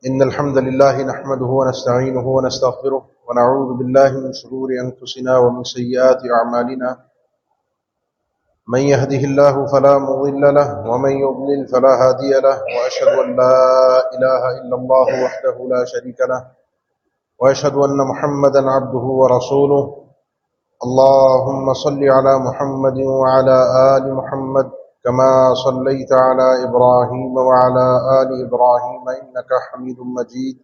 إن الحمد لله نحمده ونستعينه ونستغفره ونعوذ بالله من شرور أنفسنا ومن سيئات أعمالنا من يهده الله فلا مضل له ومن يضلل فلا هادي له وأشهد أن لا إله إلا الله وحده لا شريك له وأشهد أن محمدا عبده ورسوله اللهم صل على محمد وعلى آل محمد كما صليت على إبراهيم وعلى آل إبراهيم إنك حميد مجيد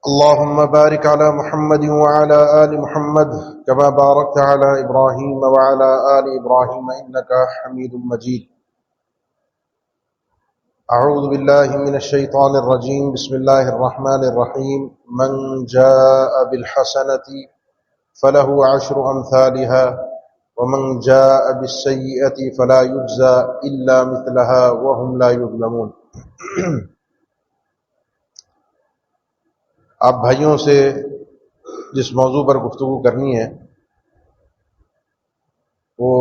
اللهم بارك على محمد وعلى آل محمد كما باركت على إبراهيم وعلى آل إبراهيم إنك حميد مجيد أعوذ بالله من الشيطان الرجيم بسم الله الرحمن الرحيم من جاء بالحسنة فله عشر أمثالها ومن جاء بالسيئة فلا يجزى إلا مثلها وهم لا يظلمون۔ آپ بھائیوں سے جس موضوع پر گفتگو کرنی ہے وہ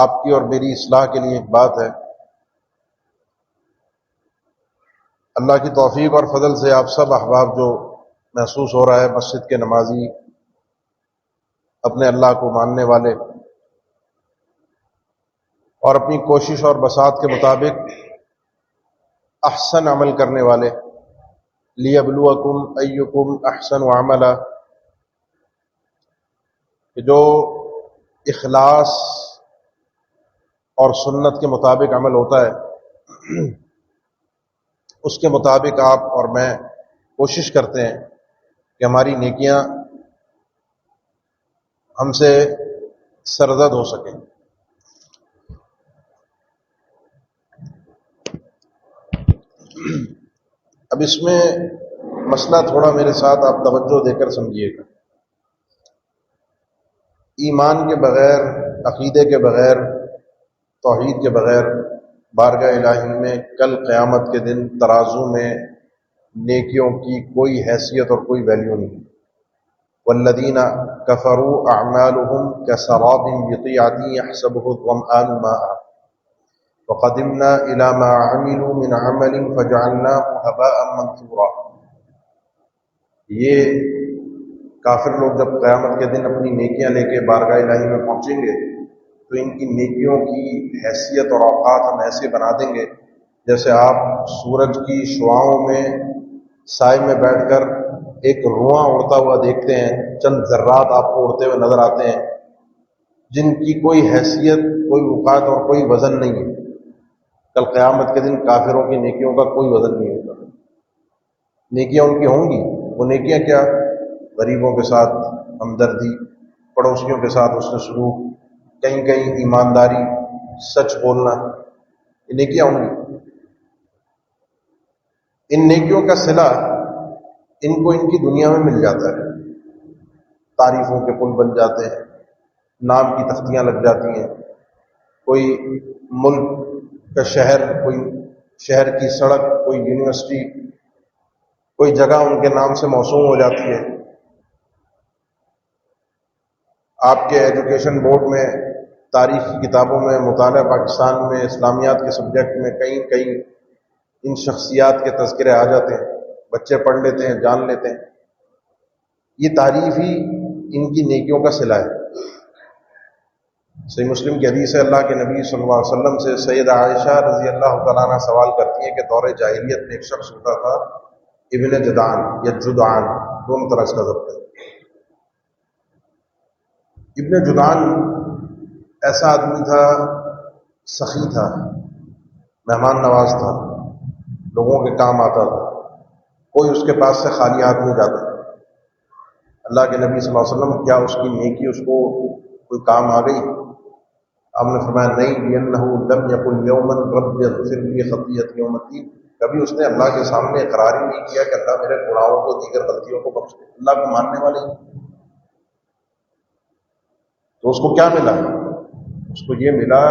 آپ کی اور میری اصلاح کے لیے ایک بات ہے۔ اللہ کی توفیق اور فضل سے آپ سب احباب جو محسوس ہو رہا ہے مسجد کے نمازی، اپنے اللہ کو ماننے والے اور اپنی کوشش اور بساط کے مطابق احسن عمل کرنے والے، لیبلوکم ایکم احسن عملا، کہ جو اخلاص اور سنت کے مطابق عمل ہوتا ہے اس کے مطابق آپ اور میں کوشش کرتے ہیں کہ ہماری نیکیاں ہم سے سرزد ہو سکیں۔ اب اس میں مسئلہ تھوڑا میرے ساتھ آپ توجہ دے کر سمجھیے گا۔ ایمان کے بغیر، عقیدے کے بغیر، توحید کے بغیر بارگاہ الہی میں کل قیامت کے دن ترازو میں نیکیوں کی کوئی حیثیت اور کوئی ویلیو نہیں۔ والذین کفروا اعمالهم کسراب بقیعة یحسبه الظمآن ماء وقدمنا الی ما عملوا من عمل فجعلناه هباء منثورا۔ یہ کافر لوگ جب قیامت کے دن اپنی نیکیاں لے کے بارگاہ الہی میں پہنچیں گے تو ان کی نیکیوں کی حیثیت اور اوقات ہم ایسے بنا دیں گے جیسے آپ سورج کی شعاؤں میں سائے میں بیٹھ کر ایک رواں اڑتا ہوا دیکھتے ہیں، چند ذرات آپ کو اڑتے ہوئے نظر آتے ہیں جن کی کوئی حیثیت، کوئی اوقات اور کوئی وزن نہیں ہے۔ کل قیامت کے دن کافروں کی نیکیوں کا کوئی وزن نہیں ہوگا۔ نیکیاں ان کی ہوں گی، وہ نیکیاں کیا؟ غریبوں کے ساتھ ہمدردی، پڑوسیوں کے ساتھ حسن سلوک، کہیں کہیں ایمانداری، سچ بولنا، یہ نیکیاں ہوں گی۔ ان نیکیوں کا صلہ ان کو ان کی دنیا میں مل جاتا ہے، تعریفوں کے پل بن جاتے ہیں، نام کی تختیاں لگ جاتی ہیں، کوئی ملک کا شہر، کوئی شہر کی سڑک، کوئی یونیورسٹی، کوئی جگہ ان کے نام سے موسوم ہو جاتی ہے۔ آپ کے ایجوکیشن بورڈ میں، تاریخ کی کتابوں میں، مطالعہ پاکستان میں، اسلامیات کے سبجیکٹ میں کہیں کہیں ان شخصیات کے تذکرے آ جاتے ہیں، بچے پڑھ لیتے ہیں، جان لیتے ہیں۔ یہ تعریف ہی ان کی نیکیوں کا صلہ ہے۔ صحیح مسلم کی حدیث ہے، اللہ کے نبی صلی اللہ علیہ وسلم سے سیدہ عائشہ رضی اللہ تعالیٰ عنہ سوال کرتی ہیں کہ دور جاہلیت میں ایک شخص ہوتا تھا ابن جدعان یا جدعان، دونوں طرح اس کا ضبط ہے۔ ابن جدعان ایسا آدمی تھا، سخی تھا، مہمان نواز تھا، لوگوں کے کام آتا تھا، کوئی اس کے پاس سے خالی ہاتھ نہیں جاتا۔ اللہ کے نبی صلی اللہ علیہ وسلم، کیا اس کی نیکی اس کو کوئی کام آ گئی؟ آپ نے فرمایا نہیں، لِأَنَّهُ لَمْ يَقُلْ يَوْمًا رَبِّ اغْفِرْ لِي خَطِيئَتِي يَوْمَ الدِّينِ، کبھی اس نے اللہ کے سامنے اقرار ہی نہیں کیا کہ اللہ میرے گناہوں کو، دیگر غلطیوں کو بخش دے۔ اللہ کو ماننے والے، تو اس کو کیا ملا؟ اس کو یہ ملا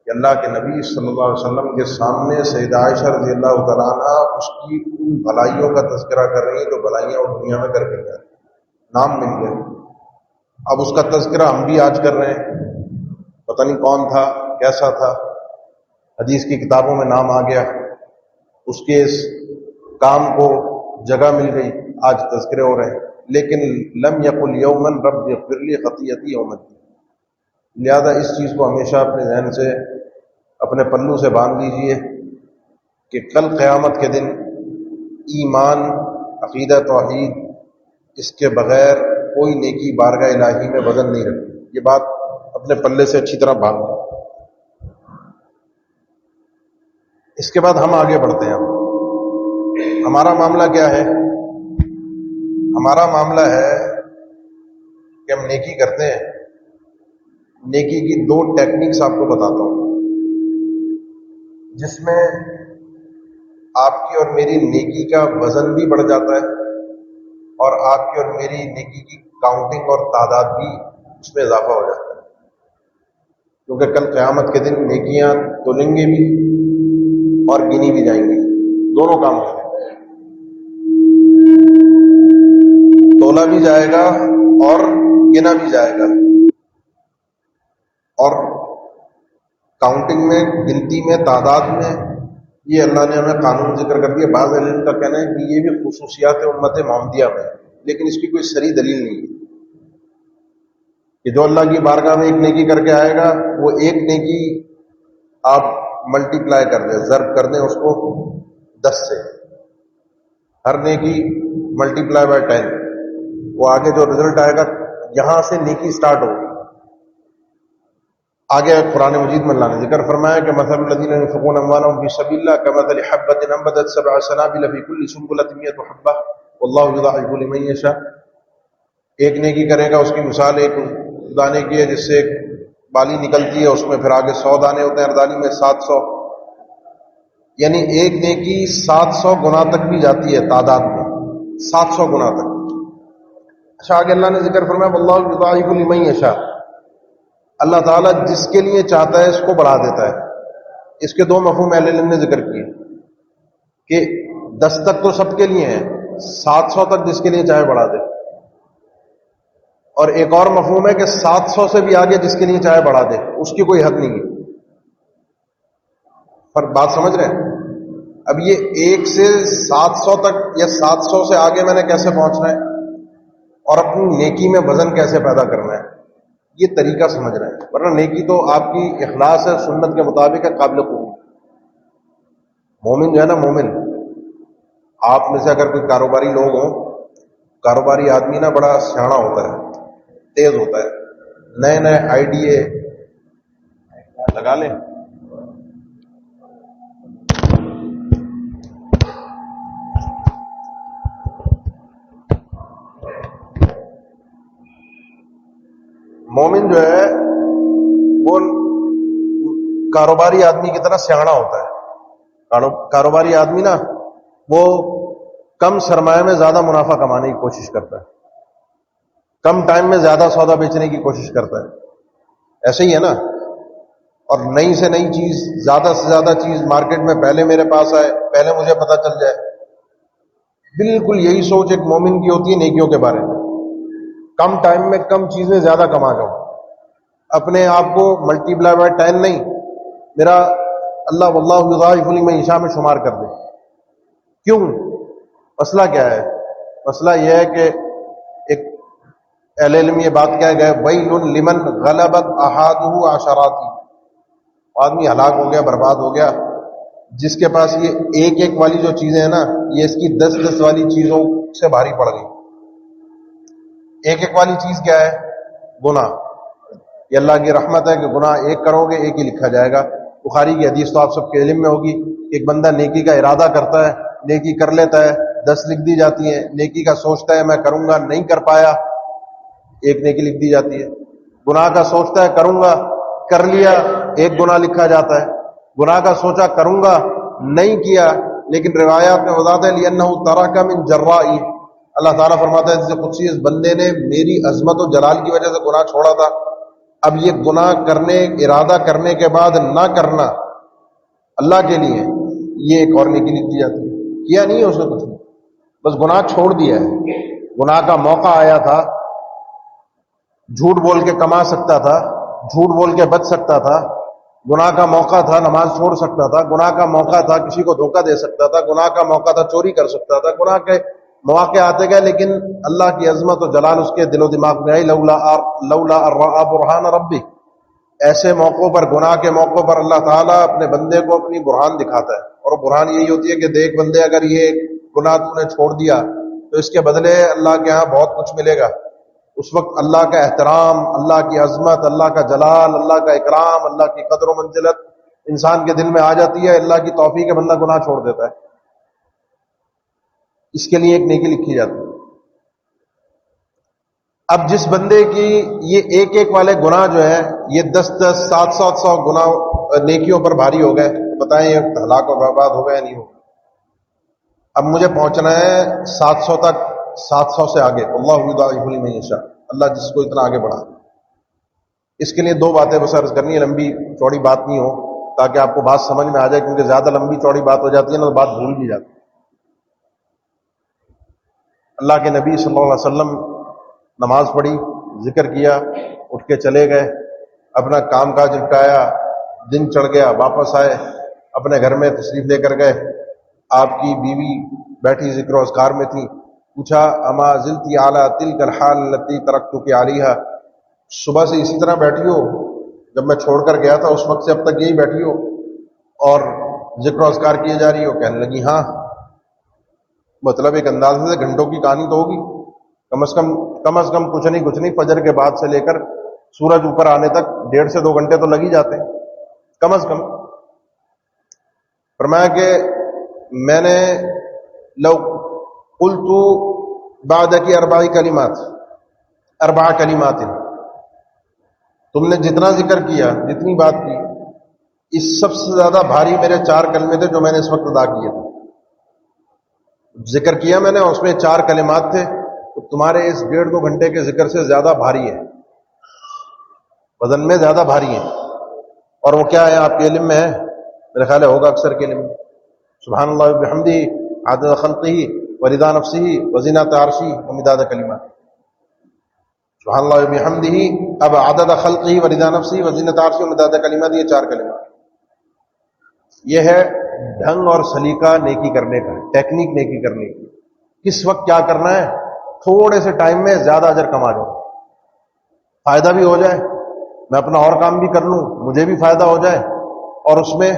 کہ اللہ کے نبی صلی اللہ علیہ وسلم کے سامنے سیدہ عائشہ رضی اللہ تعالیٰ عنہ اس کی ان بھلائیوں کا تذکرہ کر رہی ہیں جو بھلائیاں وہ دنیا میں کر کے گئے، نام مل گیا۔ اب اس کا تذکرہ ہم بھی آج کر رہے ہیں، پتہ نہیں کون تھا، کیسا تھا، حدیث کی کتابوں میں نام آ گیا، اس کے اس کام کو جگہ مل گئی، آج تذکرے ہو رہے ہیں، لیکن لم یقل یومن رب اغفر لی خطیئتی یوم الدین۔ لہذا اس چیز کو ہمیشہ اپنے ذہن سے، اپنے پلو سے باندھ لیجئے کہ کل قیامت کے دن ایمان، عقیدہ توحید، اس کے بغیر کوئی نیکی بارگاہ الہی میں وزن نہیں رکھتی۔ یہ بات اپنے پلے سے اچھی طرح باندھ لیں۔ اس کے بعد ہم آگے بڑھتے ہیں۔ ہمارا معاملہ کیا ہے؟ ہمارا معاملہ ہے کہ ہم نیکی کرتے ہیں۔ نیکی کی دو ٹیکنیکس آپ کو بتاتا ہوں جس میں آپ کی اور میری نیکی کا وزن بھی بڑھ جاتا ہے اور آپ کی اور میری نیکی کی کاؤنٹنگ اور تعداد بھی اس میں اضافہ ہو جاتا ہے، کیونکہ کل قیامت کے دن نیکیاں تولیں گے بھی اور گنی بھی جائیں گی، دونوں کام ہوں گے۔ تولا بھی جائے گا اور گنا بھی جائے گا، اور کاؤنٹنگ میں، گنتی میں، تعداد میں یہ اللہ نے ہمیں قانون ذکر کر دیا۔ بعض علم کا کہنا ہے کہ یہ بھی خصوصیات امت محمدیہ میں ہے، لیکن اس کی کوئی صریح دلیل نہیں ہے کہ جو اللہ کی بارگاہ میں ایک نیکی کر کے آئے گا، وہ ایک نیکی آپ ملٹی پلائی کر دیں، ضرب کر دیں اس کو 10 سے، ہر نیکی ملٹی پلائی بائی 10، وہ آگے جو رزلٹ آئے گا یہاں سے نیکی سٹارٹ ہوگی۔ آگے قرآن مجید میں اللہ نے ذکر فرمایا کہ مثل الذین ينفقون اموالهم في سبيل الله كمثل حبة انبتت 7 سنابل في كل سنبلة 100 حبة والله يضاعف لمن يشاء۔ ایک نیکی کرے گا، اس کی مثال ایک دانے کی ہے جس سے ایک بالی نکلتی ہے، اس میں پھر آگے 100 دانے ہوتے ہیں، ہر دانے میں 700، یعنی ایک نیکی 700 گنا تک بھی جاتی ہے تعداد میں، 700 گنا تک۔ اچھا، آگے اللہ نے ذکر فرمایا واللہ یضاعف لمن یشاء، اللہ تعالیٰ جس کے لیے چاہتا ہے اس کو بڑھا دیتا ہے۔ اس کے دو مفہوم اہل علم نے ذکر کیے کہ 10 تک تو سب کے لیے ہیں، 700 تک جس کے لیے چاہے بڑھا دے، اور ایک اور مفہوم ہے کہ 700 سے بھی آگے جس کے لیے چاہے بڑھا دے، اس کی کوئی حد نہیں ہے۔ پر بات سمجھ رہے ہیں؟ اب یہ 1 سے 700 تک یا 700 سے آگے میں نے کیسے پہنچنا ہے اور اپنی نیکی میں وزن کیسے پیدا کرنا ہے، یہ طریقہ سمجھ رہے ہیں، ورنہ نیکی تو آپ کی اخلاص ہے، سنت کے مطابق ہے، قابل قبول۔ مومن جو ہے نا، مومن، آپ میں سے اگر کوئی کاروباری لوگ ہوں، کاروباری آدمی نا بڑا سیاڑا ہوتا ہے، تیز ہوتا ہے، نئے نئے آئیڈیے لگا لیں۔ مومن جو ہے وہ کاروباری آدمی کی طرح سیاڑا ہوتا ہے۔ کاروباری آدمی نا وہ کم سرمایہ میں زیادہ منافع کمانے کی کوشش کرتا ہے، کم ٹائم میں زیادہ سودا بیچنے کی کوشش کرتا ہے، ایسے ہی ہے نا۔ اور نئی سے نئی چیز، زیادہ سے زیادہ چیز مارکیٹ میں پہلے میرے پاس آئے، پہلے مجھے پتہ چل جائے، بالکل یہی سوچ ایک مومن کی ہوتی ہے نیکیوں کے بارے میں۔ کم ٹائم میں کم چیزیں زیادہ کما جاؤں، اپنے آپ کو ملٹی پلائی بائی 10 نہیں، میرا اللہ واللہ یضاعف لمن یشاء میں شمار کر دے۔ کیوں؟ مسئلہ کیا ہے؟ مسئلہ یہ ہے کہ ایک اہل علم یہ بات کہہ گئے ویل لمن غلبت احادہ عشراتی، آدمی ہلاک ہو گیا، برباد ہو گیا جس کے پاس یہ ایک ایک والی جو چیزیں ہیں نا، یہ اس کی 10 والی چیزوں سے بھاری پڑ گئی۔ ایک ایک والی چیز کیا ہے؟ گناہ۔ یہ اللہ کی رحمت ہے کہ گناہ ایک کرو گے ایک ہی لکھا جائے گا۔ بخاری کی حدیث تو آپ سب کے علم میں ہوگی، ایک بندہ نیکی کا ارادہ کرتا ہے، نیکی کر لیتا ہے، 10 لکھ دی جاتی ہیں، نیکی کا سوچتا ہے میں کروں گا، نہیں کر پایا، 1 نیکی لکھ دی جاتی ہے۔ گناہ کا سوچتا ہے کروں گا، کر لیا، 1 گناہ لکھا جاتا ہے۔ گناہ کا سوچا کروں گا، نہیں کیا، لیکن روایات میں بتاتے ہیں لِأَنَّهُ تَرَكَ مِن جَرَّائِي، اللہ تعالیٰ فرماتا ہے جیسے قدسی اس بندے نے میری عظمت و جلال کی وجہ سے گناہ چھوڑا تھا، اب یہ گناہ کرنے، ارادہ کرنے کے بعد نہ کرنا اللہ کے لیے، یہ ایک اور نیکی لکھ دی جاتی ہے۔ کیا نہیں ہے اس نے کچھ نہیں، بس گناہ چھوڑ دیا ہے۔ گناہ کا موقع آیا تھا، جھوٹ بول کے کما سکتا تھا، جھوٹ بول کے بچ سکتا تھا، گناہ کا موقع تھا نماز چھوڑ سکتا تھا، گناہ کا موقع تھا کسی کو دھوکہ دے سکتا تھا، گناہ کا موقع تھا چوری کر سکتا تھا، گناہ کے مواقع آتے گئے، لیکن اللہ کی عظمت و جلال اس کے دل و دماغ میں آئی، لولا ان رأى برہان ربی. ایسے موقعوں پر، گناہ کے موقعوں پر اللہ تعالیٰ اپنے بندے کو اپنی برہان دکھاتا ہے، اور برہان یہی ہوتی ہے کہ دیکھ بندے، اگر یہ گناہ تو نے چھوڑ دیا تو اس کے بدلے اللہ کے ہاں بہت کچھ ملے گا. اس وقت اللہ کا احترام، اللہ کی عظمت، اللہ کا جلال، اللہ کا اکرام، اللہ کی قدر و منزلت انسان کے دل میں آ جاتی ہے. اللہ کی توفیق ہے، بندہ گناہ چھوڑ دیتا ہے، اس کے لیے ایک نیکی لکھی جاتی ہے. اب جس بندے کی یہ ایک ایک والے گناہ جو ہے یہ 10 700 گناہ نیکیوں پر بھاری ہو گئے، تو بتائیں یہ ہلاک و برباد ہو گیا یا نہیں ہوگا؟ اب مجھے پہنچنا ہے 700 تک، 700 سے آگے. اللہ یضاعف لمن یشاء، اللہ جس کو اتنا آگے بڑھا. اس کے لیے دو باتیں بس عرض کرنی ہے، لمبی چوڑی بات نہیں ہو، تاکہ آپ کو بات سمجھ میں آ جائے، کیونکہ زیادہ لمبی چوڑی بات ہو جاتی ہے نا تو بات بھول بھی جاتی ہے. اللہ کے نبی صلی اللہ علیہ وسلم نماز پڑھی، ذکر کیا، اٹھ کے چلے گئے، اپنا کام کاج نپٹایا، دن چڑھ گیا، واپس آئے، اپنے گھر میں تشریف لے کر گئے. آپ کی بیوی بیٹھی ذکر و اذکار میں تھی. پوچھا اما زلتی اعلیٰ تلک الحال التی ترکتک علیہا، صبح سے اسی طرح بیٹھی ہو جب میں چھوڑ کر گیا تھا، اس وقت سے اب تک یہی بیٹھی ہو اور ذکر و اذکار کیے جا رہی ہو؟ کہنے لگی ہاں. مطلب ایک اندازے سے گھنٹوں کی کہانی تو ہوگی، کم از کم کچھ نہیں فجر کے بعد سے لے کر سورج اوپر آنے تک 1.5 سے 2 گھنٹے تو لگ ہی جاتے ہیں کم از کم. فرمایا کہ میں نے لو قلت بعد کی 4 کلمات، تم نے جتنا ذکر کیا، جتنی بات کی، اس سب سے زیادہ بھاری میرے 4 کلمے تھے جو میں نے اس وقت ادا کیے تھے. ذکر کیا میں نے، اس میں 4 کلمات تھے، تو تمہارے اس 1.5-2 گھنٹے کے ذکر سے زیادہ بھاری ہے، وزن میں زیادہ بھاری ہے. اور وہ کیا ہے آپ کے علم میں ہے؟ میرے خیال ہے ہوگا اکثر کے علم میں. سبحان اللہ وبحمدہ عدد خلقہ ورضا نفسہ وزنۃ عرشہ ومداد کلمات. سبحان اللہ وبحمدہ، اب عدد خلقہ ورضا نفسہ وزنۃ عرشہ ومداد کلمات، یہ 4 کلمات. یہ ہے ڈھنگ اور سلیقہ نیکی کرنے کا، ٹیکنیک نیکی کرنے کی. کس وقت کیا کرنا ہے؟ تھوڑے سے ٹائم میں زیادہ اجر کما جاؤ، فائدہ بھی ہو جائے، میں اپنا اور کام بھی کر لوں، مجھے بھی فائدہ ہو جائے، اور اس میں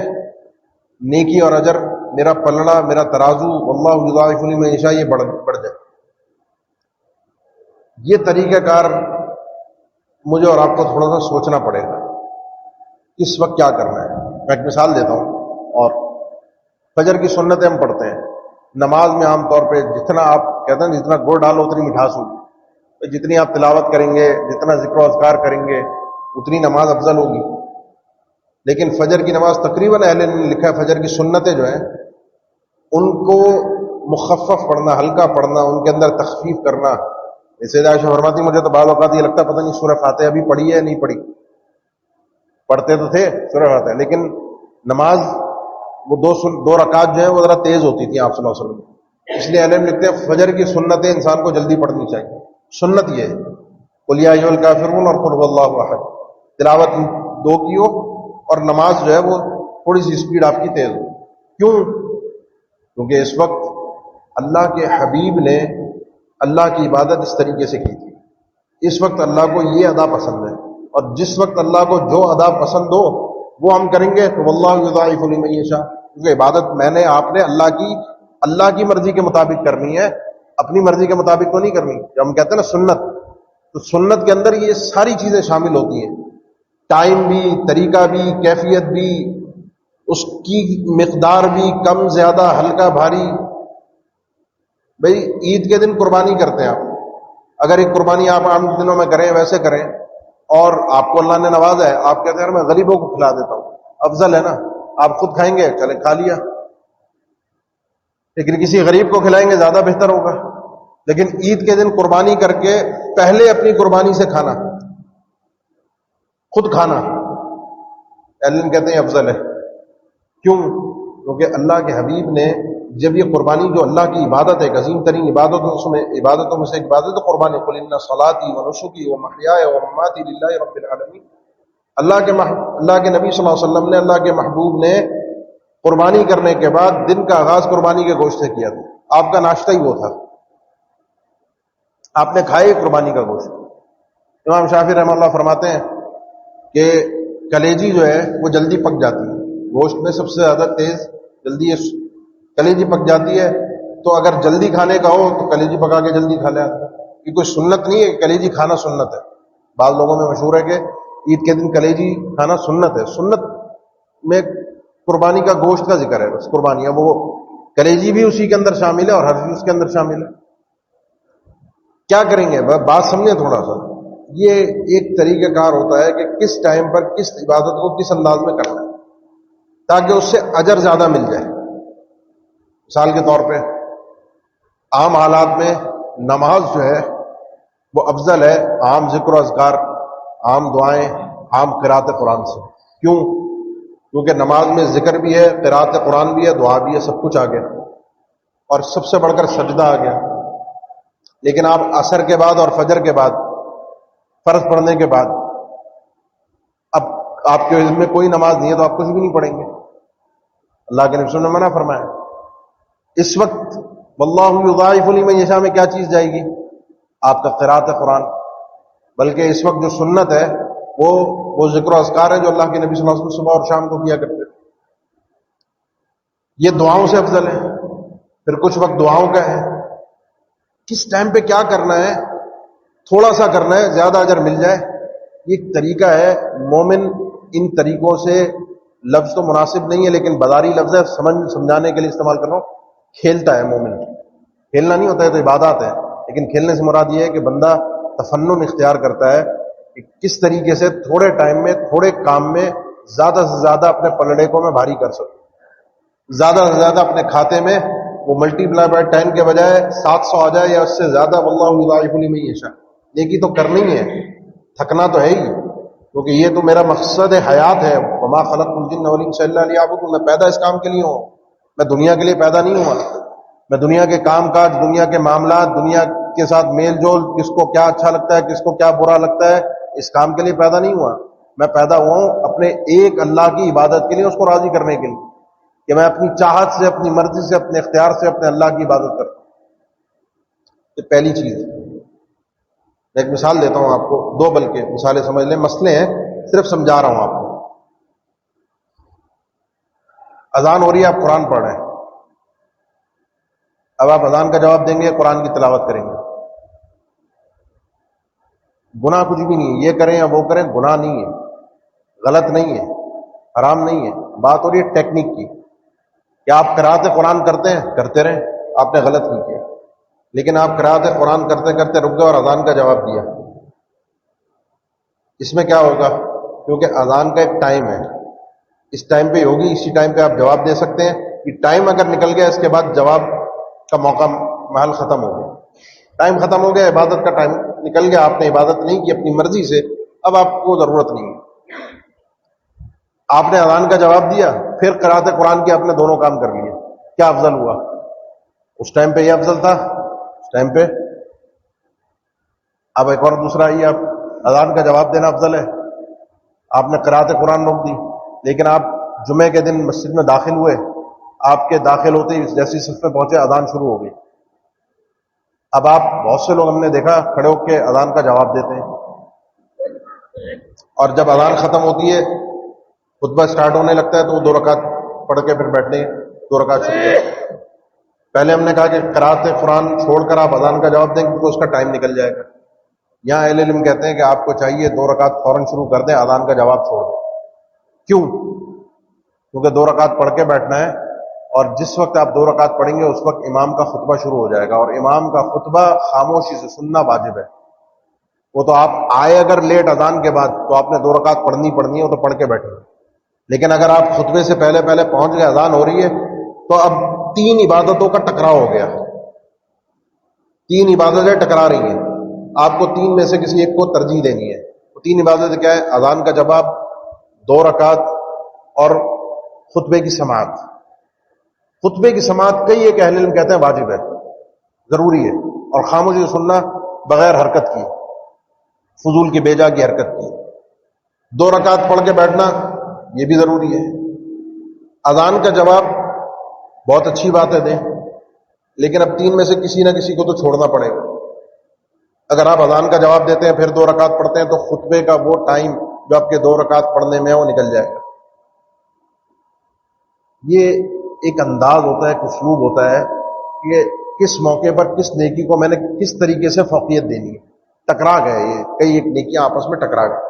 نیکی اور اجر، میرا پلڑا، میرا ترازو، واللہ یضاعف لمن یشاء، یہ بڑھ جائے. یہ طریقہ کار مجھے اور آپ کو تھوڑا سا سوچنا پڑے گا، کس وقت کیا کرنا ہے. میں ایک مثال دیتا ہوں. اور فجر کی سنتیں ہم پڑھتے ہیں، نماز میں عام طور پہ جتنا آپ کہتے ہیں جتنا گڑ ڈالو اتنی مٹھاس ہوگی، جتنی آپ تلاوت کریں گے، جتنا ذکر و اذکار کریں گے، اتنی نماز افضل ہوگی. لیکن فجر کی نماز تقریباً اہل نے لکھا ہے فجر کی سنتیں جو ہیں ان کو مخفف پڑھنا، ہلکا پڑھنا، ان کے اندر تخفیف کرنا. جیسے عائشہ فرماتی مجھے تو بعض اوقات یہ لگتا پتہ نہیں سورہ فاتحہ ابھی پڑھی ہے یا نہیں پڑھی. پڑھتے تو تھے سورہ فاتحہ، لیکن نماز وہ 2 رکعت جو ہیں وہ ذرا تیز ہوتی تھی آپ صلی اللہ علیہ وسلم. اس لیے اہل لکھتے ہیں فجر کی سنتیں انسان کو جلدی پڑھنی چاہیے. سنت یہ ہے قل یا ایھا الکافرون اور قل ھو اللہ احد، تلاوت 2 کی ہو، اور نماز جو ہے وہ تھوڑی سی اسپیڈ آپ کی تیز ہو. کیوں؟ کیونکہ اس وقت اللہ کے حبیب نے اللہ کی عبادت اس طریقے سے کی تھی. اس وقت اللہ کو یہ ادا پسند ہے، اور جس وقت اللہ کو جو ادا پسند ہو وہ ہم کریں گے تو واللہ یضاعف لمن یشاء. کیونکہ عبادت میں نے آپ نے اللہ کی مرضی کے مطابق کرنی ہے، اپنی مرضی کے مطابق تو نہیں کرنی. جب ہم کہتے ہیں نا سنت، تو سنت کے اندر یہ ساری چیزیں شامل ہوتی ہیں، ٹائم بھی، طریقہ بھی، کیفیت بھی، اس کی مقدار بھی، کم زیادہ، ہلکا بھاری. بھئی عید کے دن قربانی کرتے ہیں آپ، اگر ایک قربانی آپ عام دنوں میں کریں، ویسے کریں، اور آپ کو اللہ نے نوازا ہے، آپ کہتے ہیں میں غریبوں کو کھلا دیتا ہوں، افضل ہے نا. آپ خود کھائیں گے، چلے کھا لیا، لیکن کسی غریب کو کھلائیں گے زیادہ بہتر ہوگا. لیکن عید کے دن قربانی کر کے پہلے اپنی قربانی سے کھانا، خود کھانا، اہل کہتے ہیں افضل ہے. کیوں؟ کیونکہ اللہ کے حبیب نے جب یہ قربانی جو اللہ کی عبادت ہے، عظیم ترین عبادتوں میں سے ایک عبادت ہے قربانی. قل ان صلاتی و نسکی و محیای و مماتی للہ رب العالمین. اللہ کے نبی صلی اللہ علیہ وسلم نے، اللہ کے محبوب نے قربانی کرنے کے بعد دن کا آغاز قربانی کے گوشت سے کیا تھا۔ آپ کا ناشتہ ہی وہ تھا، آپ نے کھائے قربانی کا گوشت۔ امام شافعی رحمہ اللہ فرماتے ہیں کہ کلیجی جو ہے وہ جلدی پک جاتی ہے، گوشت میں سب سے زیادہ تیز جلدی کلیجی پک جاتی ہے، تو اگر جلدی کھانے کا ہو تو کلیجی پکا کے جلدی کھا لے۔ یہ کوئی سنت نہیں ہے کہ کلیجی کھانا سنت ہے، بعض لوگوں میں مشہور ہے کہ عید کے دن کلیجی کھانا سنت ہے۔ سنت میں قربانی کا گوشت کا ذکر ہے، بس قربانی ہے، وہ کلیجی بھی اسی کے اندر شامل ہے اور ہر چیز اس کے اندر شامل ہے۔ کیا کریں گے بات سمجھیں تھوڑا سا۔ یہ ایک طریقہ کار ہوتا ہے کہ کس ٹائم پر کس عبادت کو کس انداز میں کرنا ہے تاکہ اس سے اجر زیادہ مل جائے۔ مثال کے طور پہ عام حالات میں نماز جو ہے وہ افضل ہے عام ذکر و اذکار، عام دعائیں، عام قرات قرآن سے۔ کیوں؟ کیونکہ نماز میں ذکر بھی ہے، قرات قرآن بھی ہے، دعا بھی ہے، سب کچھ آ گیا، اور سب سے بڑھ کر سجدہ آ گیا۔ لیکن آپ عصر کے بعد اور فجر کے بعد، فرض پڑھنے کے بعد، اب آپ کے علم میں کوئی نماز نہیں ہے تو آپ کچھ بھی نہیں پڑھیں گے۔ اللہ کے نبی نے منع فرمایا۔ اس وقت واللہ یضاعف لمن یشاء میں کیا چیز جائے گی؟ آپ کا قرات قرآن۔ بلکہ اس وقت جو سنت ہے وہ ذکر و اذکار ہے جو اللہ کے نبی صلی اللہ علیہ وسلم صبح اور شام کو کیا کرتے تھے، یہ دعاؤں سے افضل ہے۔ پھر کچھ وقت دعاؤں کا ہے، کس ٹائم پہ کیا کرنا ہے، تھوڑا سا کرنا ہے زیادہ اجر مل جائے، یہ طریقہ ہے۔ مومن ان طریقوں سے، لفظ تو مناسب نہیں ہے لیکن بازاری لفظ ہے، سمجھانے کے لیے استعمال کر رہا ہوں، کھیلتا ہے مومن۔ کھیلنا نہیں ہوتا ہے تو عبادات ہے، لیکن کھیلنے سے مراد یہ ہے کہ بندہ تفنن اختیار کرتا ہے کہ کس طریقے سے تھوڑے ٹائم میں، تھوڑے کام میں زیادہ سے زیادہ اپنے پلڑے کو میں بھاری کر سکوں، زیادہ سے زیادہ اپنے کھاتے میں وہ ملٹی پلائی بائی 10 کے بجائے 700 آ جائے یا اس سے زیادہ۔ واللہ یضاعف لمن یشاء، نیکی تو کرنی ہے، تھکنا تو ہے ہی، کیونکہ یہ تو میرا مقصد حیات ہے۔ وما خلقت الجن والانس الا لیعبدون، میں پیدا اس کام کے لیے ہوں، میں دنیا کے لیے پیدا نہیں ہوا۔ میں دنیا کے کام کاج، دنیا کے معاملات، دنیا کے ساتھ میل جول، کس کو کیا اچھا لگتا ہے، کس کو کیا برا لگتا ہے، اس کام کے لیے پیدا نہیں ہوا۔ میں پیدا ہوا ہوں اپنے ایک اللہ کی عبادت کے لیے، اس کو راضی کرنے کے لیے، کہ میں اپنی چاہت سے، اپنی مرضی سے، اپنے اختیار سے اپنے اللہ کی عبادت کرتا ہوں۔ یہ پہلی چیز ہے۔ میں ایک مثال دیتا ہوں آپ کو، دو بلکہ مثالیں سمجھ لیں، مسئلے ہیں، صرف سمجھا رہا ہوں آپ کو۔ اذان ہو رہی ہے، آپ قرآن پڑھ رہے ہیں، اب آپ اذان کا جواب دیں گے، قرآن کی تلاوت کریں گے، گناہ کچھ بھی نہیں ہے، یہ کریں یا وہ کریں گناہ نہیں ہے، غلط نہیں ہے، حرام نہیں ہے۔ بات ہو رہی ہے ٹیکنیک کی، کیا آپ قرات قرآن کرتے ہیں؟ کرتے رہیں، آپ نے غلط نہیں کیا، لیکن آپ قرات قرآن کرتے کرتے رک گئے اور اذان کا جواب دیا، اس میں کیا ہوگا؟ کیونکہ اذان کا ایک ٹائم ہے، اس ٹائم پہ ہوگی، اسی ٹائم پہ آپ جواب دے سکتے ہیں۔ یہ ٹائم اگر نکل گیا، اس کے بعد جواب کا موقع محل ختم ہو گیا، ٹائم ختم ہو گیا، عبادت کا ٹائم نکل گیا، آپ نے عبادت نہیں کی اپنی مرضی سے، اب آپ کو ضرورت نہیں ہے۔ آپ نے اذان کا جواب دیا، پھر قرات قرآن کی، آپ نے دونوں کام کر لیے، کیا افضل ہوا؟ اس ٹائم پہ یہ افضل تھا، اس ٹائم پہ۔ اب ایک اور دوسرا ہی، آپ اذان کا جواب دینا افضل ہے، آپ نے قرات قرآن روک دی، لیکن آپ جمعے کے دن مسجد میں داخل ہوئے، آپ کے داخل ہوتے ہی جیسی صف میں پہنچے اذان شروع ہو گئی۔ اب آپ، بہت سے لوگ ہم نے دیکھا کھڑے ہو کے اذان کا جواب دیتے ہیں، اور جب اذان ختم ہوتی ہے، خطبہ سٹارٹ ہونے لگتا ہے، تو وہ 2 رکعت پڑھ کے پھر بیٹھنے، 2 رکعت شروع۔ پہلے ہم نے کہا کہ قرات قرآن چھوڑ کر آپ اذان کا جواب دیں کیونکہ اس کا ٹائم نکل جائے گا۔ یہاں اہل علم کہتے ہیں کہ آپ کو چاہیے 2 رکعت فوراً شروع کر دیں، اذان کا جواب چھوڑ دیں۔ کیوں؟ کیونکہ 2 رکعت پڑھ کے بیٹھنا ہے، اور جس وقت آپ 2 رکعت پڑھیں گے اس وقت امام کا خطبہ شروع ہو جائے گا، اور امام کا خطبہ خاموشی سے سننا واجب ہے۔ وہ تو آپ آئے اگر لیٹ اذان کے بعد تو آپ نے 2 رکعت پڑھنی ہے، وہ تو پڑھ کے بیٹھے، لیکن اگر آپ خطبے سے پہلے پہنچ گئے، اذان ہو رہی ہے، تو اب 3 عبادتوں کا ٹکراؤ ہو گیا، 3 عبادتیں ٹکرا رہی ہیں، آپ کو 3 میں سے کسی ایک کو ترجیح دینی ہے۔ وہ 3 عبادتیں کیا ہے؟ اذان کا جواب، 2 رکعت، اور خطبے کی سماعت۔ خطبے کی سماعت کئی ایک اہل علم کہتے ہیں واجب ہے، ضروری ہے، اور خاموشی سننا بغیر حرکت کی، فضول کی بیجا کی حرکت کی۔ 2 رکعت پڑھ کے بیٹھنا یہ بھی ضروری ہے. اذان کا جواب بہت اچھی بات ہے دیں، لیکن اب 3 میں سے کسی نہ کسی کو تو چھوڑنا پڑے گا. اگر آپ اذان کا جواب دیتے ہیں پھر 2 رکعت پڑھتے ہیں تو خطبے کا وہ ٹائم جو آپ کے 2 رکعت پڑھنے میں ہے وہ نکل جائے گا. یہ ایک انداز ہوتا ہے، ایک اسلوب ہوتا ہے کہ کس موقع پر کس نیکی کو میں نے کس طریقے سے فوقیت دینی ہے. ٹکرا گئے یہ کئی ایک نیکیاں آپس میں ٹکرا گئے،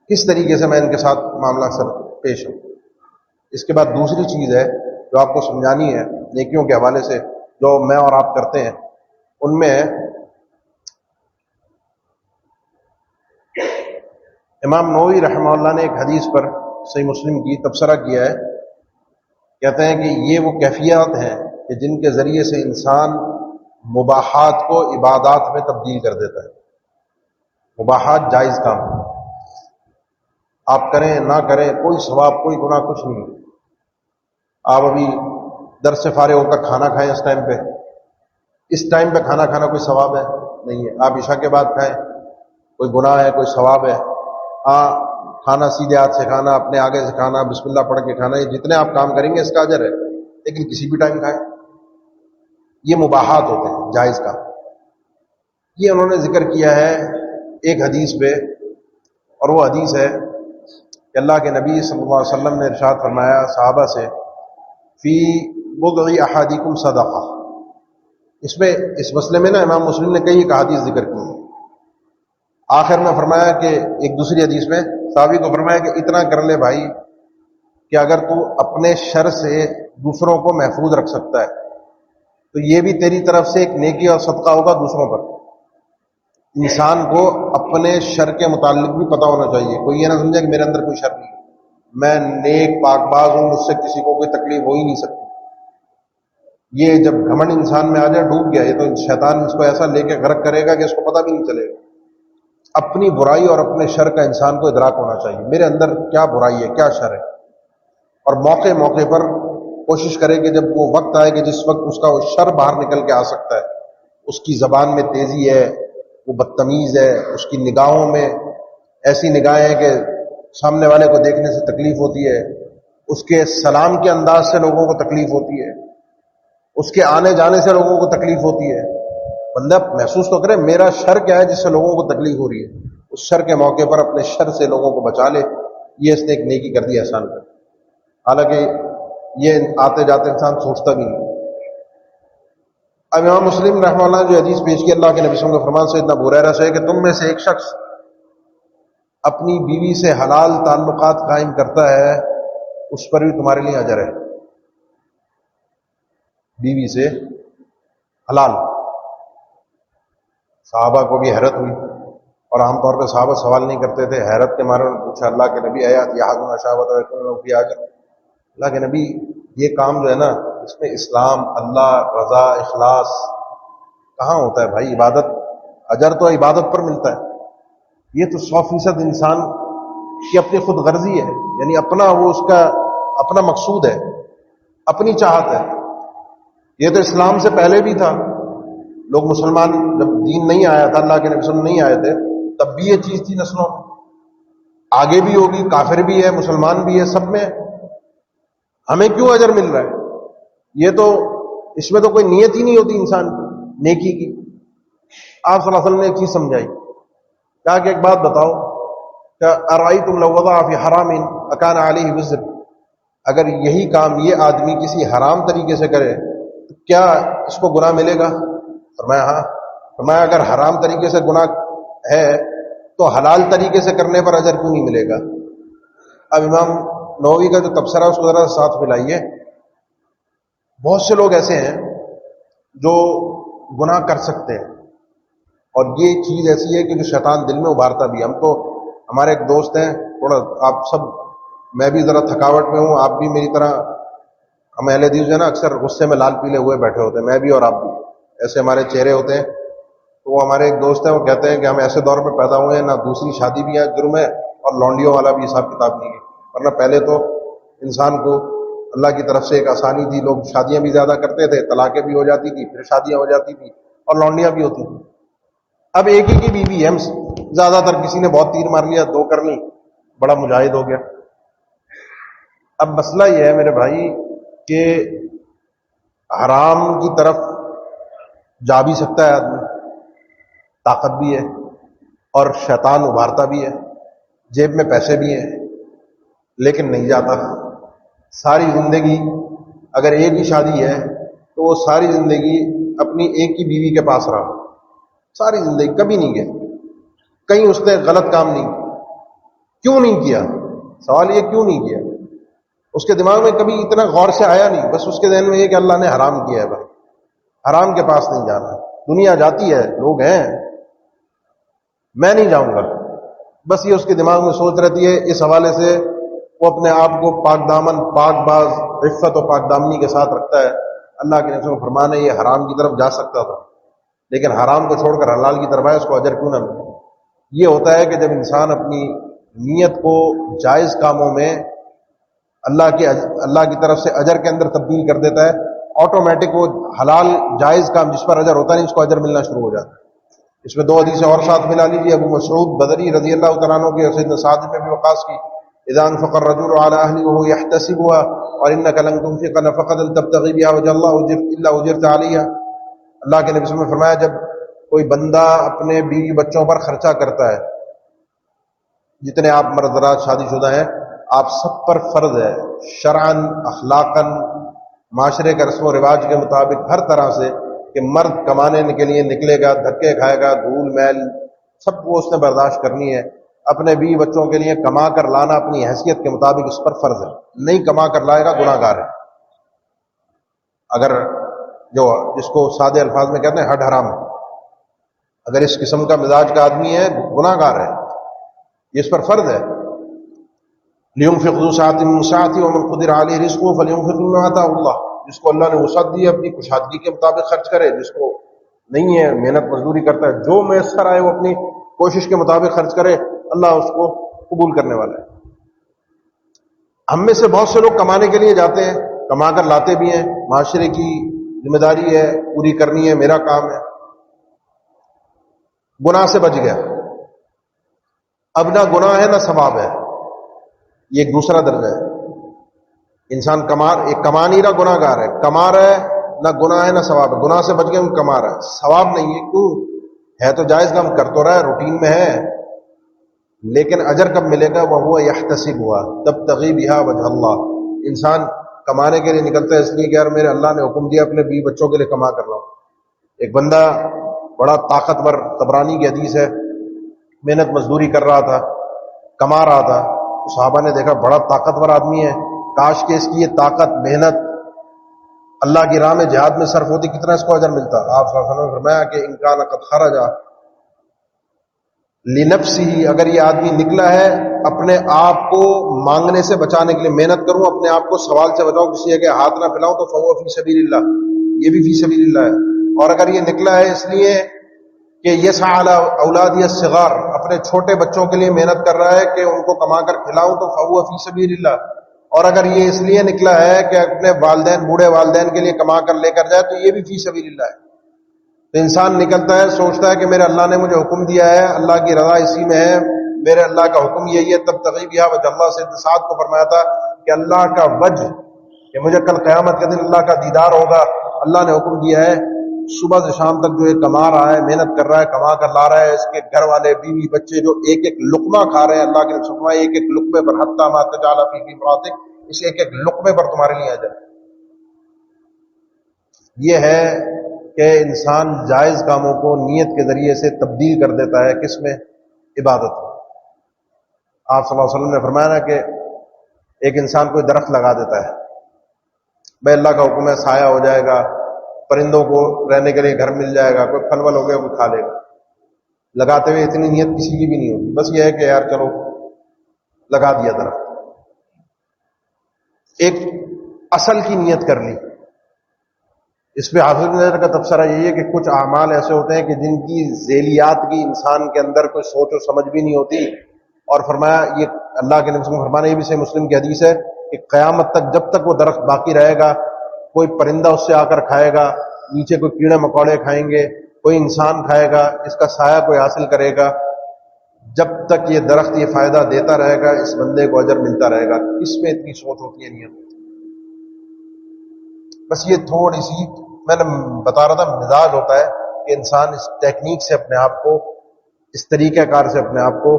کس طریقے سے میں ان کے ساتھ معاملہ سر پیش ہوں. اس کے بعد دوسری چیز ہے جو آپ کو سمجھانی ہے نیکیوں کے حوالے سے، جو میں اور آپ کرتے ہیں، ان میں امام نووی رحمہ اللہ نے ایک حدیث پر صحیح مسلم کی تبصرہ کیا ہے. کہتے ہیں کہ یہ وہ کیفیات ہیں کہ جن کے ذریعے سے انسان مباحات کو عبادات میں تبدیل کر دیتا ہے. مباحات جائز کام آپ کریں نہ کریں کوئی ثواب کوئی گناہ کچھ نہیں. آپ ابھی درس سے فارغ ہو کر کھانا کھائیں اس ٹائم پہ کھانا کھانا کوئی ثواب ہے نہیں ہے. آپ عشاء کے بعد کھائیں کوئی گناہ ہے کوئی ثواب ہے. ہاں کھانا سیدھے ہاتھ سے کھانا، اپنے آگے سے کھانا، بسم اللہ پڑھ کے کھانا، یہ جتنے آپ کام کریں گے اس کا اجر ہے، لیکن کسی بھی ٹائم کھائیں. یہ مباحات ہوتے ہیں جائز کام. یہ انہوں نے ذکر کیا ہے ایک حدیث پہ، اور وہ حدیث ہے کہ اللہ کے نبی صلی اللہ علیہ وسلم نے ارشاد فرمایا صحابہ سے، فی بضع احادیکم صدقہ. اس مسئلے میں نا امام مسلم نے کئی احادیث ذکر کی ہیں. آخر میں فرمایا کہ ایک دوسری حدیث میں صحابی کو فرمایا کہ اتنا کر لے بھائی کہ اگر تو اپنے شر سے دوسروں کو محفوظ رکھ سکتا ہے تو یہ بھی تیری طرف سے ایک نیکی اور صدقہ ہوگا دوسروں پر. انسان کو اپنے شر کے متعلق بھی پتہ ہونا چاہیے. کوئی یہ نہ سمجھے کہ میرے اندر کوئی شر نہیں، میں نیک پاک باز ہوں، مجھ سے کسی کو کوئی تکلیف ہو ہی نہیں سکتی. یہ جب گھمنڈ انسان میں آ جائے ڈوب گیا. یہ تو شیطان اس کو ایسا لے کے غرق کرے گا کہ اس کو پتہ بھی نہیں چلے گا. اپنی برائی اور اپنے شر کا انسان کو ادراک ہونا چاہیے، میرے اندر کیا برائی ہے کیا شر ہے، اور موقع موقع پر کوشش کرے کہ جب وہ وقت آئے کہ جس وقت اس کا وہ شر باہر نکل کے آ سکتا ہے، اس کی زبان میں تیزی ہے، وہ بدتمیز ہے، اس کی نگاہوں میں ایسی نگاہیں ہیں کہ سامنے والے کو دیکھنے سے تکلیف ہوتی ہے، اس کے سلام کے انداز سے لوگوں کو تکلیف ہوتی ہے، اس کے آنے جانے سے لوگوں کو تکلیف ہوتی ہے. بندہ محسوس تو کرے میرا شر کیا ہے جس سے لوگوں کو تکلیف ہو رہی ہے، اس شر کے موقع پر اپنے شر سے لوگوں کو بچا لے. یہ اس نے ایک نیکی کر دی احسان کر. حالانکہ یہ آتے جاتے انسان سوچتا بھی نہیں. اب امام مسلم رحمہ اللہ جو حدیث پیش کی اللہ کے نبی صلی اللہ علیہ وسلم کا فرمان سیدنا ابو ہریرہ سے ہے کہ تم میں سے ایک شخص اپنی بیوی سے حلال تعلقات قائم کرتا ہے اس پر بھی تمہارے لیے اجر ہے. بیوی سے حلال. صحابہ کو بھی حیرت ہوئی، اور عام طور پہ صحابہ سوال نہیں کرتے تھے، حیرت کے مارے انہوں نے پوچھا اللہ کے نبی آیات یحدون شہوۃ و فی اجر. اللہ کے نبی یہ کام جو ہے نا اس میں اسلام، اللہ، رضا، اخلاص کہاں ہوتا ہے بھائی؟ عبادت اجر تو عبادت پر ملتا ہے. یہ تو 100% انسان کی اپنی خود غرضی ہے، یعنی اپنا وہ اس کا اپنا مقصود ہے، اپنی چاہت ہے. یہ تو اسلام سے پہلے بھی تھا. لوگ مسلمان جب دین نہیں آیا تھا، اللہ کے نبی صلی اللہ علیہ وسلم نہیں آئے تھے، تب بھی یہ چیز تھی نسلوں میں. آگے بھی ہوگی، کافر بھی ہے مسلمان بھی ہے، سب میں. ہمیں کیوں اجر مل رہا ہے؟ یہ تو اس میں تو کوئی نیت ہی نہیں ہوتی انسان کی نیکی کی. آپ صلی اللہ علیہ وسلم نے ایک چیز سمجھائی، کہا کہ ایک بات بتاؤ کہ ارأیتم لو وضع فی حرام اکان علیہ وزر. اگر یہی کام یہ آدمی کسی حرام طریقے سے کرے تو کیا اس کو گناہ ملے گا؟ فرمایا ہاں. فرمایا اگر حرام طریقے سے گناہ ہے تو حلال طریقے سے کرنے پر اجر کیوں نہیں ملے گا؟ اب امام نووی کا جو تبصرہ اس کو ذرا ساتھ ملائیے. بہت سے لوگ ایسے ہیں جو گناہ کر سکتے ہیں، اور یہ چیز ایسی ہے کہ جو شیطان دل میں ابھارتا بھی. ہم تو ہمارے ایک دوست ہیں، تھوڑا آپ سب، میں بھی ذرا تھکاوٹ میں ہوں، آپ بھی میری طرح، ہم اہل حدیث جو ہے نا اکثر غصے میں لال پیلے ہوئے بیٹھے ہوتے ہیں، میں بھی اور آپ بھی، ایسے ہمارے چہرے ہوتے ہیں. تو وہ ہمارے ایک دوست ہیں، وہ کہتے ہیں کہ ہم ایسے دور میں پیدا ہوئے ہیں نہ دوسری شادی بھی ہے جرم ہے اور لونڈیوں والا بھی حساب کتاب نہیں ہے. ورنہ پہلے تو انسان کو اللہ کی طرف سے ایک آسانی تھی، لوگ شادیاں بھی زیادہ کرتے تھے، طلاقیں بھی ہو جاتی تھی، پھر شادیاں ہو جاتی تھی اور لونڈیاں بھی ہوتی تھیں. اب ایک ہی کی بیوی ہے، زیادہ تر کسی نے بہت تیر مار لیا، 2 کر لی، بڑا مجاہد ہو گیا. اب مسئلہ یہ ہے میرے بھائی کہ حرام کی طرف جا بھی سکتا ہے آدمی، طاقت بھی ہے اور شیطان ابھارتا بھی ہے، جیب میں پیسے بھی ہیں، لیکن نہیں جاتا. ساری زندگی اگر ایک ہی شادی ہے تو وہ ساری زندگی اپنی ایک ہی بیوی کے پاس رہا، ساری زندگی کبھی نہیں گیا، کہیں اس نے غلط کام نہیں کیا. کیوں نہیں کیا؟ سوال یہ کیوں نہیں کیا؟ اس کے دماغ میں کبھی اتنا غور سے آیا نہیں، بس اس کے ذہن میں یہ کہ اللہ نے حرام کیا ہے، بھائی حرام کے پاس نہیں جانا. دنیا جاتی ہے، لوگ ہیں، میں نہیں جاؤں گا. بس یہ اس کے دماغ میں سوچ رہتی ہے. اس حوالے سے وہ اپنے آپ کو پاک دامن، پاک باز، عفت و پاک دامنی کے ساتھ رکھتا ہے. اللہ کے نبی کا فرمان ہے یہ حرام کی طرف جا سکتا تھا، لیکن حرام کو چھوڑ کر حلال کی طرف آئے، اس کو اجر کیوں نہ ملے. یہ ہوتا ہے کہ جب انسان اپنی نیت کو جائز کاموں میں اللہ کی طرف سے اجر کے اندر تبدیل کر دیتا ہے، آٹومیٹک وہ حلال جائز کام جس پر اجر ہوتا نہیں اس کو اجر ملنا شروع ہو جاتا ہے. اس میں دو حدیثیں اور ساتھ ملا لیجیے. ابو مسعود بدری رضی اللہ تعالیٰ عنہ کی اور سیدنا سعد بن ابی وقاص کی، اذا انفق الرجل على اهله وهو يحتسبها وانك لن تنفق نفقه تبتغي بها وجه الله الا اجرت عليها. اللہ کے نبی صلی اللہ علیہ وسلم نے فرمایا جب کوئی بندہ اپنے بیوی بچوں پر خرچہ کرتا ہے، جتنے آپ مرد حضرات شادی شدہ ہیں آپ سب پر فرض ہے شرعاً، اخلاقاً، معاشرے کے رسم و رواج کے مطابق ہر طرح سے کہ مرد کمانے کے لیے نکلے گا، دھکے کھائے گا، دھول میل سب کو اس نے برداشت کرنی ہے. اپنے بیوی بچوں کے لیے کما کر لانا اپنی حیثیت کے مطابق اس پر فرض ہے. نہیں کما کر لائے گا گناہ گار ہے. اگر جو جس کو سادے الفاظ میں کہتے ہیں ہڈ حرام، اگر اس قسم کا مزاج کا آدمی ہے گناہ گار ہے، یہ اس پر فرض ہے. لِيُنْفِقْ ذُو سَعَةٍ مِّن سَعَتِهِ وَمَنْ قُدِرَ عَلَيْهِ رِزْقُهُ فَلْيُنْفِقْ مِمَّا آتَاهُ اللَّهُ. جس کو اللہ نے وسعت دی ہے اپنی کشادگی کے مطابق خرچ کرے، جس کو نہیں ہے محنت مزدوری کرتا ہے جو میسر آئے وہ اپنی کوشش کے مطابق خرچ کرے، اللہ اس کو قبول کرنے والا ہے. ہم میں سے بہت سے لوگ کمانے کے لیے جاتے ہیں، کما کر لاتے بھی ہیں، معاشرے کی ذمہ داری ہے پوری کرنی ہے، میرا کام ہے، گناہ سے بچ گیا. اب نہ گناہ ہے نہ ثواب ہے، یہ ایک دوسرا درجہ ہے. انسان کما نہیں رہا، گناہ گار ہے. کما رہا ہے، نہ گناہ ہے نہ ثواب ہے. گناہ سے بچ گیا کما رہا ہے، ثواب نہیں ہے. کیوں ہے؟ تو جائز کام کر تو رہا ہے، روٹین میں ہے، لیکن اجر کب ملے گا؟ وہ یحتسب ہوا تبتغی بہا وجہ اللہ. انسان کمانے کے لیے نکلتا ہے اس لیے کہ یار میرے اللہ نے حکم دیا اپنے بیوی بچوں کے لیے کما کر رہا ہوں. ایک بندہ بڑا طاقتور، طبرانی کی حدیث ہے، محنت مزدوری کر رہا تھا، کما رہا تھا. صحابہ نے دیکھا بڑا طاقتور آدمی ہے، کاش کہ اس کی یہ طاقت محنت اللہ کی راہ میں جہاد میں صرف ہوتی، کتنا اس کو اجر ملتا. آپ صلی اللہ علیہ وسلم نے فرمایا کہ ان کان قد خرج لنفسه، اگر یہ آدمی نکلا ہے اپنے آپ کو مانگنے سے بچانے کے لیے، محنت کروں اپنے آپ کو سوال سے بچاؤں، کسی کے ہاتھ نہ پھیلاؤں، تو فهو فی سبیل اللہ، یہ بھی فی سبیل اللہ ہے. اور اگر یہ نکلا ہے اس لیے کہ یسعى علی اولادی الصغار، اپنے چھوٹے بچوں کے لیے محنت کر رہا ہے کہ ان کو کما کر کھلاؤں، تو فهو فی سبیل اللہ. اور اگر یہ اس لیے نکلا ہے کہ اپنے والدین، بوڑھے والدین کے لیے کما کر لے کر جائے، تو یہ بھی فی سبیل اللہ ہے. تو انسان نکلتا ہے، سوچتا ہے کہ میرے اللہ نے مجھے حکم دیا ہے، اللہ کی رضا اسی میں ہے، میرے اللہ کا حکم یہی ہے، تب تغی بہا وجہ اللہ. سے سعد کو فرمایا تھا کہ اللہ کا وجہ، کہ مجھے کل قیامت کے دن اللہ کا دیدار ہوگا. اللہ نے حکم دیا ہے صبح سے شام تک جو یہ کما رہا ہے، محنت کر رہا ہے، کما کر لا رہا ہے، اس کے گھر والے، بیوی بچے جو ایک ایک لقمہ کھا رہے ہیں، اللہ کے رسول فرمایا ایک ایک لقمے پر حتی ما تجعل فی امرأتک، اس ایک ایک لقمے پر تمہارے لیے اجر. یہ ہے کہ انسان جائز کاموں کو نیت کے ذریعے سے تبدیل کر دیتا ہے کس میں؟ عبادت. آپ صلی اللہ علیہ وسلم نے فرمایا نا کہ ایک انسان کوئی درخت لگا دیتا ہے، بھائی اللہ کا حکم ہے سایہ ہو جائے گا، پرندوں کو رہنے کے لیے گھر مل جائے گا، کوئی پھل ول ہو گیا کوئی کھا لے گا. لگاتے ہوئے اتنی نیت کسی کی بھی نہیں ہوتی، بس یہ ہے کہ یار چلو لگا دیا درخت. ایک اصل کی نیت کر لی. اس پہ حافظ ابن حجر کا تبصرہ یہی ہے کہ کچھ اعمال ایسے ہوتے ہیں کہ جن کی ذیلیات کی انسان کے اندر کوئی سوچ و سمجھ بھی نہیں ہوتی. اور فرمایا یہ اللہ کے نبی صلی اللہ علیہ وسلم فرمانا، یہ بھی صحیح مسلم کی حدیث ہے کہ قیامت تک جب تک وہ درخت باقی رہے گا، کوئی پرندہ اس سے آ کر کھائے گا، نیچے کوئی کیڑے مکوڑے کھائیں گے، کوئی انسان کھائے گا، اس کا سایہ کوئی حاصل کرے گا. جب تک یہ درخت یہ فائدہ دیتا رہے گا اس بندے کو اجر ملتا رہے گا. کس میں اتنی سوچ ہوتی ہے نیت. بس یہ تھوڑی سی میں نے بتا رہا تھا مزاج ہوتا ہے کہ انسان اس ٹیکنیک سے اپنے آپ کو، اس طریقہ کار سے اپنے آپ کو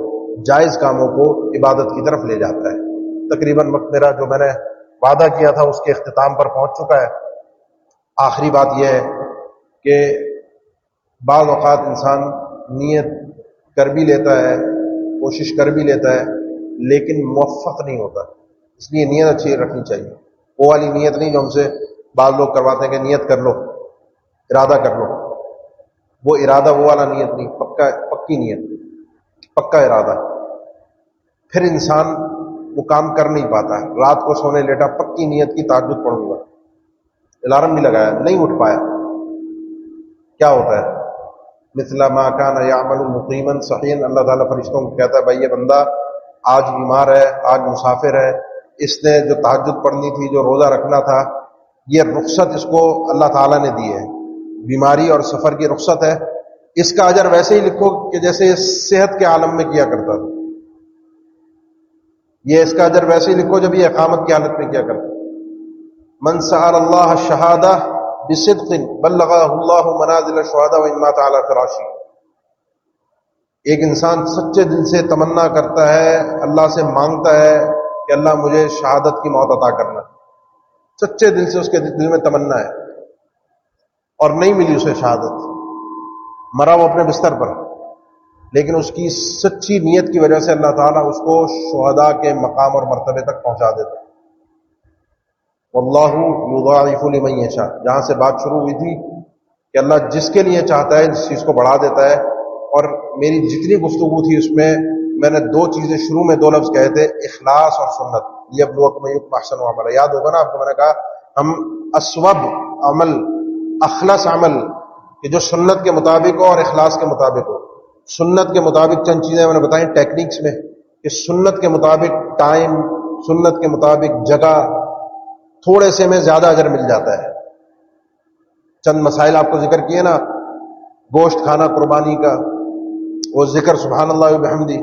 جائز کاموں کو عبادت کی طرف لے جاتا ہے. تقریباً وقت میرا جو میں نے وعدہ کیا تھا اس کے اختتام پر پہنچ چکا ہے. آخری بات یہ ہے کہ بعض اوقات انسان نیت کر بھی لیتا ہے، کوشش کر بھی لیتا ہے، لیکن موفق نہیں ہوتا. اس لیے نیت اچھی رکھنی چاہیے. وہ والی نیت نہیں جو ہم سے بعض لوگ کرواتے ہیں کہ نیت کر لو، ارادہ کر لو. وہ ارادہ وہ والا نیت نہیں، پکی نیت، پکا ارادہ. پھر انسان وہ کام کر نہیں پاتا ہے. رات کو سونے لیٹا پکی نیت کی تہجد پڑھوں گا، الارم بھی لگایا نہیں اٹھ پایا، کیا ہوتا ہے؟ مثل ما کان یعمل مقیما صحیحا. اللہ تعالیٰ فرشتوں کو کہتا ہے بھائی یہ بندہ آج بیمار ہے، آج مسافر ہے، اس نے جو تہجد پڑھنی تھی، جو روزہ رکھنا تھا، یہ رخصت اس کو اللہ تعالیٰ نے دی ہے، بیماری اور سفر کی رخصت ہے. اس کا اجر ویسے ہی لکھو کہ جیسے صحت کے عالم میں کیا کرتا تھا. یہ اس کا اجر ویسے ہی لکھو جب یہ اقامت کی حالت میں کیا کرتا. من سأل اللہ الشہادہ بصدق بلغہ اللہ منازل الشہداء وان مات علی فراشی. ایک انسان سچے دل سے تمنا کرتا ہے، اللہ سے مانگتا ہے کہ اللہ مجھے شہادت کی موت عطا کرنا. سچے دل سے اس کے دل میں تمنا ہے اور نہیں ملی اسے شہادت، مرا وہ اپنے بستر پر، لیکن اس کی سچی نیت کی وجہ سے اللہ تعالیٰ اس کو شہداء کے مقام اور مرتبے تک پہنچا دیتا ہے. واللہ یضاعف لمن یشاء. جہاں سے بات شروع ہوئی تھی کہ اللہ جس کے لیے چاہتا ہے اس چیز کو بڑھا دیتا ہے. اور میری جتنی گفتگو تھی اس میں نے دو چیزیں شروع میں دو لفظ کہے تھے، اخلاص اور سنت. لیبلوکم ایکم احسن عملا. یاد ہوگا نا آپ کو میں نے کہا ہم اسوب عمل، اخلص عمل کہ جو سنت کے مطابق ہو اور اخلاص کے مطابق ہو. سنت کے مطابق چند چیزیں میں نے بتائیں ٹیکنیکس میں کہ سنت کے مطابق ٹائم، سنت کے مطابق جگہ، تھوڑے سے میں زیادہ اجر مل جاتا ہے. چند مسائل آپ کو ذکر کیے نا، گوشت کھانا قربانی کا، وہ ذکر سبحان اللہ وبحمدہ،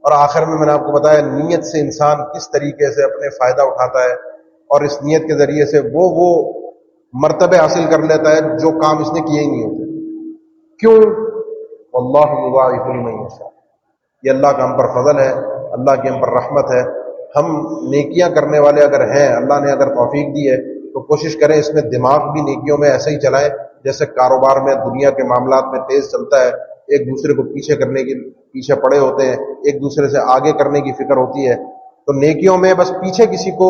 اور آخر میں نے آپ کو بتایا نیت سے انسان کس طریقے سے اپنے فائدہ اٹھاتا ہے اور اس نیت کے ذریعے سے وہ مرتبے حاصل کر لیتا ہے جو کام اس نے کیے ہی نہیں ہوتے. کیوں؟ واللہ یضاعف لمن یشاء. یہ اللہ کا ہم پر فضل ہے، اللہ کی ہم پر رحمت ہے. ہم نیکیاں کرنے والے اگر ہیں، اللہ نے اگر توفیق دی ہے تو کوشش کریں اس میں دماغ بھی نیکیوں میں ایسے ہی چلائیں جیسے کاروبار میں، دنیا کے معاملات میں تیز چلتا ہے. ایک دوسرے کو پیچھے کرنے کی پیچھے پڑے ہوتے ہیں، ایک دوسرے سے آگے کرنے کی فکر ہوتی ہے. تو نیکیوں میں بس پیچھے کسی کو،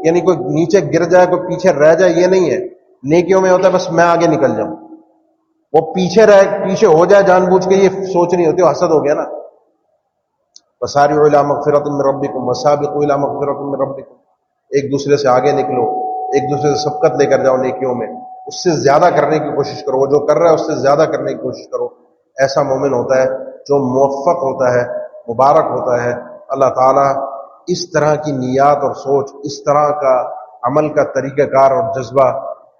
یعنی کوئی نیچے گر جائے کوئی پیچھے رہ جائے، یہ نہیں ہے. نیکیوں میں ہوتا ہے بس میں آگے نکل جاؤں، وہ پیچھے ہو جائے جان بوجھ کے، یہ سوچ نہیں ہوتی، وہ حسد ہو گیا نا. وسارعوا الی مغفرۃ من ربکم وسابقوا الی مغفرۃ من ربکم. ایک دوسرے سے آگے نکلو، ایک دوسرے سے سبقت لے کر جاؤ نیکیوں میں، اس سے زیادہ کرنے کی کوشش کرو. وہ جو کر رہا ہے اس سے زیادہ کرنے کی کوشش کرو. ایسا مومن ہوتا ہے جو موفق ہوتا ہے، مبارک ہوتا ہے. اللہ تعالیٰ اس طرح کی نیات اور سوچ، اس طرح کا عمل کا طریقہ کار اور جذبہ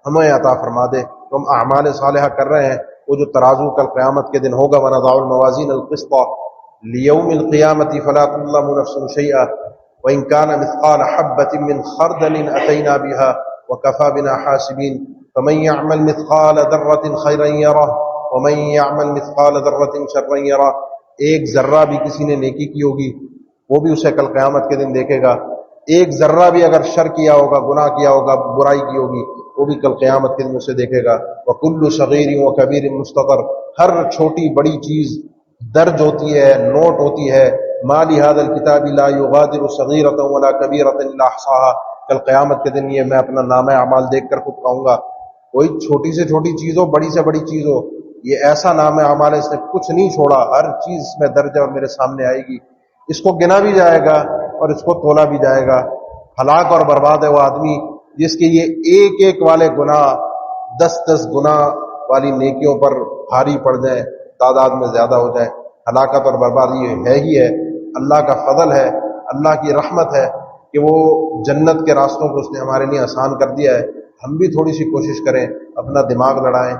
ہمیں عطا فرما دے. تو ہم اعمال صالحہ کر رہے ہیں، وہ جو ترازو کل قیامت کے دن ہوگا، وَنَضَعُ الْمَوَازِينَ الْقِسْطَ لِيَوْمِ الْقِيَامَةِ فَلَا تُظْلَمُ نَفْسٌ شَيْئًا وَإِنْ كَانَ مِثْقَالَ حَبَّةٍ مِّنْ خَرْدَلٍ أَتَيْنَا بِهَا وَكَفَىٰ بِنَا حَاسِبِينَ. فَمَن يَعْمَلْ مِثْقَالَ ذَرَّةٍ خَيْرًا يَرَهُ وَمَن يَعْمَلْ مِثْقَالَ ذَرَّةٍ شَرًّا يَرَهُ. ایک ذرہ بھی کسی نے نیکی کی ہوگی وہ بھی اسے کل قیامت کے دن دیکھے گا. ایک ذرہ بھی اگر شر کیا ہوگا، گناہ کیا ہوگا، برائی کی ہوگی، وہ بھی کل قیامت کے دن اسے دیکھے گا. وَكُلُّ صَغِيرٍ وَكَبِيرٍ مُسْتَطَرٍ. ہر چھوٹی بڑی چیز درج ہوتی ہے، نوٹ ہوتی ہے. مَا لِهَذَا الْكِتَابِ لَا يُغَادِرُ صَغِيرَةً وَلَا كَبِيرَةً إِلَّا أَحْصَاهَا. کل قیامت کے دن یہ میں اپنا نامہ اعمال دیکھ کر خود کہوں گا، کوئی چھوٹی سے چھوٹی چیز ہو، بڑی سے بڑی چیز ہو، یہ ایسا نام اعمال ہے اس نے کچھ نہیں چھوڑا، ہر چیز اس میں درج ہے اور میرے سامنے آئے گی. اس کو گنا بھی جائے گا اور اس کو تولا بھی جائے گا. ہلاک اور برباد ہے وہ آدمی جس کے یہ ایک ایک والے گناہ 10 گناہ والی نیکیوں پر بھاری پڑ جائیں، تعداد میں زیادہ ہو جائے. ہلاکت اور بربادی ہے ہی ہے. اللہ کا فضل ہے، اللہ کی رحمت ہے کہ وہ جنت کے راستوں کو اس نے ہمارے لیے آسان کر دیا ہے. ہم بھی تھوڑی سی کوشش کریں، اپنا دماغ لڑائیں،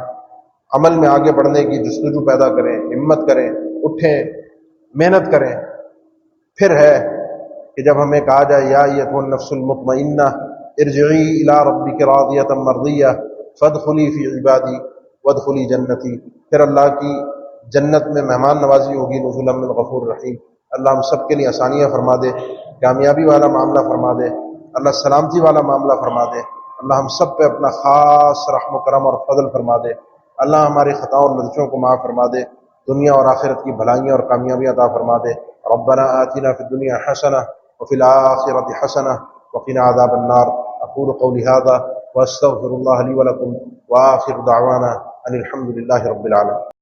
عمل میں آگے بڑھنے کی جستجو پیدا کریں، ہمت کریں، اٹھیں، محنت کریں. پھر ہے کہ جب ہمیں کہا جائے یا ایتھا النفس المطمئنہ ارجعی الی ربک راضیۃ مرضیہ فادخلی فی عبادی وادخلی جنتی، پھر اللہ کی جنت میں مہمان نوازی ہوگی، نزلا من غفور رحیم. اللہ ہم سب کے لیے آسانیاں فرما دے، کامیابی والا معاملہ فرما دے، اللہ سلامتی والا معاملہ فرما دے. اللہ ہم سب پہ اپنا خاص رحم و کرم اور فضل فرما دے. اللہ ہماری خطاؤں اور لغزشوں کو معاف فرما دے، دنیا اور آخرت کی بھلائیاں اور کامیابیاں عطا فرما دے. ربنا آتنا فی الدنیا حسنہ وفی الآخرۃ حسنہ وقنا عذاب النار. اقول قولی ھذا واستغفر اللہ لی ولکم وآخر دعوانا ان الحمد للہ رب العالمین.